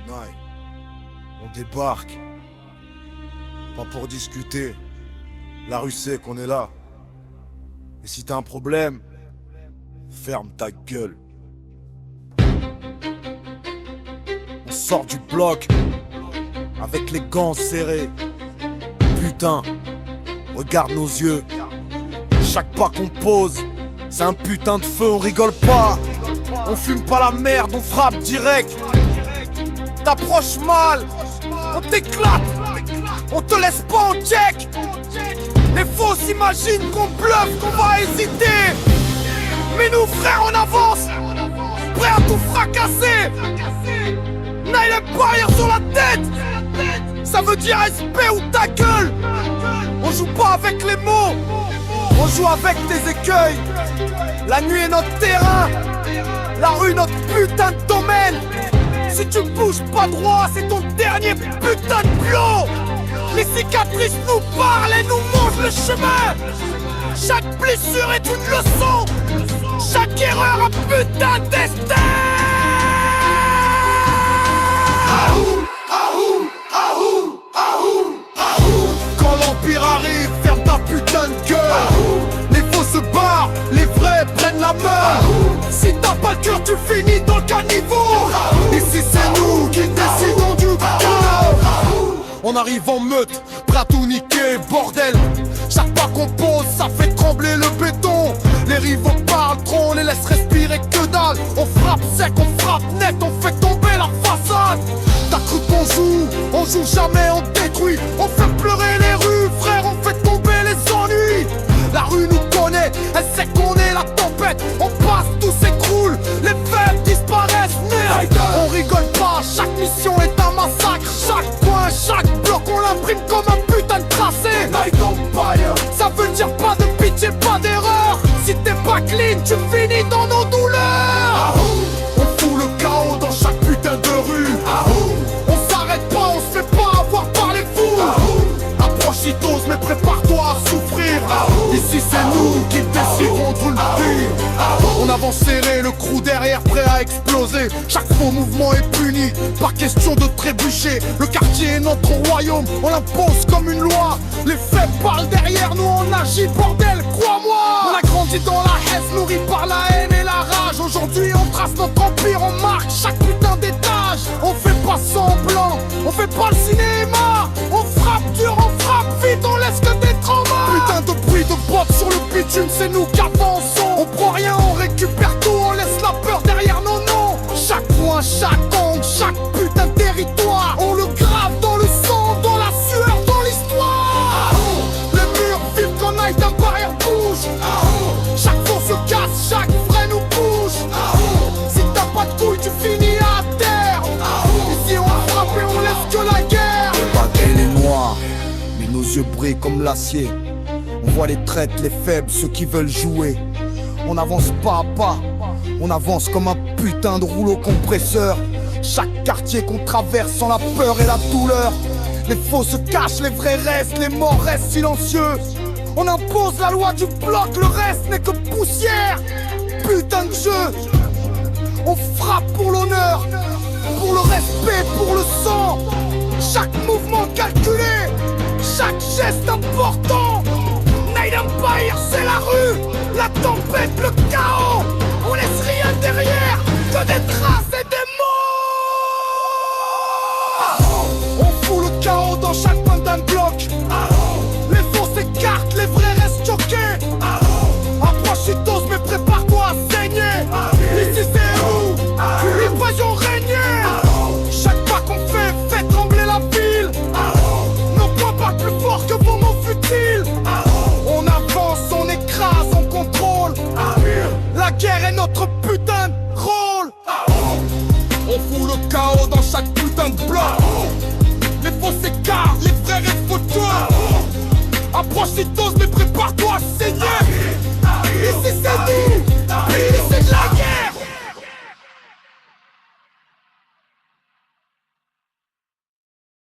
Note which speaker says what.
Speaker 1: Ouais. On débarque. Pas pour discuter. La rue sait qu'on est là. Et si t'as un problème, ferme ta gueule. On sort du bloc avec les gants serrés. Putain, regarde nos yeux. Chaque pas qu'on pose, c'est un putain de feu, on rigole pas. On fume pas la merde, on frappe direct. T'approches mal, on t'éclate. On te laisse pas en check. Les faux s'imaginent qu'on bluffe, qu'on va hésiter. Mais nous frères on avance, prêts à tout fracasser. Nail les barrières sur la tête. Ça veut dire SP ou ta gueule. On joue pas avec les mots, on joue avec tes écueils. La nuit est notre terrain, la rue notre putain de domaine. Si tu bouges pas droit, c'est ton dernier putain de plomb. Les cicatrices nous parlent et nous mangent le chemin. Chaque blessure est une leçon, chaque erreur un putain de destin. Quand l'empire arrive, ferme ta putain de gueule. Les faux se barrent, les vrais prennent la main. Si t'as pas le cœur, tu finis dans le caniveau. Ici c'est nous qui décidons du chaos. On arrive en meute, prêt à tout niquer, bordel. Chaque pas qu'on pose, ça fait trembler le béton. Les rivaux parlent trop, on les laisse respirer que dalle. On frappe sec, on frappe net, on fait tomber la façade. T'as cru qu'on joue jamais, on détruit. On fait pleurer les rues, frère, on fait tomber les ennuis. La rue nous connaît, elle sait qu'on est la tempête. On passe, tout s'écroule, les faibles disparaissent, merde. On rigole pas, chaque mission est un massacre. Chaque coin, chaque bloc, on l'imprime comme un putain de tracé. Ça veut dire pas de pitié, pas d'erreur. Si t'es pas clean, tu finis dans nos douleurs. On fout le chaos dans chaque putain de rue. On s'arrête pas, on se fait pas avoir par les fous. Approche-y-tous, mais prépare-toi à souffrir. Ici c'est nous qui déciderons tout le vie. On avance serré, le crew derrière prêt à exploser. Chaque faux mouvement est puni, pas question de trébucher. Le quartier est notre royaume, on l'impose comme une loi. Les faits parlent derrière nous, on agit, bordel, crois-moi. On a grandi dans la haine, nourri par la haine et la rage. Aujourd'hui on trace notre empire, on marque chaque putain d'étage. On fait pas semblant, on fait pas le cinéma. On frappe dur, on frappe vite, on laisse que des traumas. Putain de bruit de bottes sur le bitume, c'est nous qui avançons. On prend rien, on récupère tout, on laisse la peur derrière nos noms. Chaque point, chaque angle, chaque putain de territoire, on le grave dans le sang, dans la sueur, dans l'histoire. Les murs vivent quand Night d'un barrière bouge. Chaque fond se casse, chaque vrai nous bouge. Si t'as pas de couilles, tu finis à terre. Ici on frappe et on laisse que la guerre. Le baguette est noir, mais nos yeux brillent comme l'acier. On voit les traites, les faibles, ceux qui veulent jouer. On avance pas à pas, on avance comme un putain de rouleau compresseur. Chaque quartier qu'on traverse sans la peur et la douleur. Les faux se cachent, les vrais restent, les morts restent silencieux. On impose la loi du bloc, le reste n'est que poussière. Putain de jeu. On frappe pour l'honneur, pour le respect, pour le sang. Chaque